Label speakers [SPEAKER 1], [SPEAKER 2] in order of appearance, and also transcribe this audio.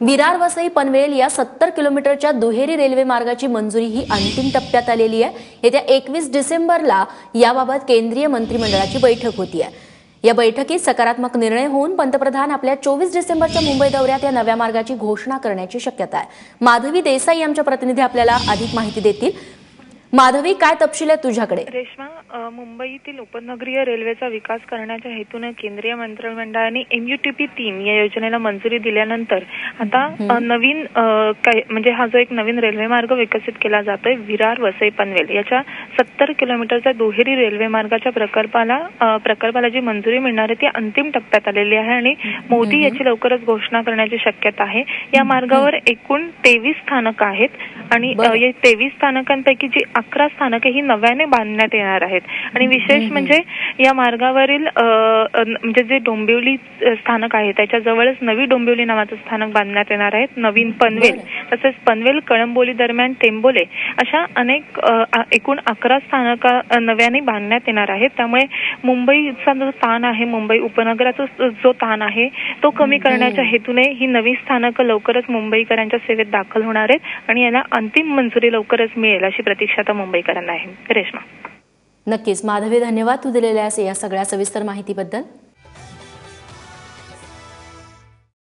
[SPEAKER 1] विरार वसई पनवेल या 70 किलोमीटरच्या दुहेरी रेल्वे मार्गाची मंजुरी ही अंतिम टप्प्यात आलेली आहे। येत्या 21 डिसेंबरला याबाबत केंद्रीय मंत्रिमंडळाची बैठक होती आहे। या बैठकीत सकारात्मक निर्णय होऊन पंतप्रधान आपल्या 24 डिसेंबरच्या मुंबई दौऱ्यात या नव्या मार्गाची घोषणा करण्याची शक्यता आहे। माधवी देसाई आमच्या प्रतिनिधी आपल्याला अधिक माहिती देतील। माधवी, काय तपशील आहे तुझ्याकडे?
[SPEAKER 2] रेश्मा, मुंबईतील उपनगरीय रेल्वेचा विकास करण्याच्या हेतूने केंद्रीय मंत्रिमंडळाने MUTP 3 या योजनेला मंजुरी दिल्यानंतर आता नवीन म्हणजे हा जो एक नवीन रेल्वे मार्ग विकसित केला जातोय विरार वसई पनवेल याच्या 70 किलोमीटरच्या दुहेरी रेल्वे मार्गाच्या प्रकल्पाला जी मंजुरी मिळणार आहे ती अंतिम टप्प्यात आलेली आहे आणि मोदी याची लवकरच घोषणा करण्याची शक्यता आहे। या मार्गावर एकूण 23 स्थानक आहेत आणि या 23 स्थानकांपैकी जी 11 स्थानके ही नव्याने बांधण्यात येणार आहेत आणि विशेष म्हणजे या मार्गावरील म्हणजे जे डोंबिवली स्थानक आहे त्याच्या जवळच नवी डोंबिवली नावाचं स्थानक बांधण्यात येणार आहे। नवीन पनवेल तसेच पनवेल कळंबोली दरम्यान टेंबोले अशा अनेक एकूण 11 स्थानक नव्याने बांधण्यात येणार आहेत। त्यामुळे मुंबईचा जो ताण आहे, मुंबई उपनगराचा जो ताण आहे तो कमी करण्याच्या हेतूने ही नवी स्थानक लवकरच मुंबईकरांच्या सेवेत दाखल होणार आहेत आणि याला अंतिम मंजुरी लवकरच मिळेल अशी प्रतीक्षा आता मुंबईकरांना आहे। रेश्मा,
[SPEAKER 1] नक्कीच माधवी, धन्यवाद तू दिलेल्या या सगळ्या सविस्तर माहितीबद्दल।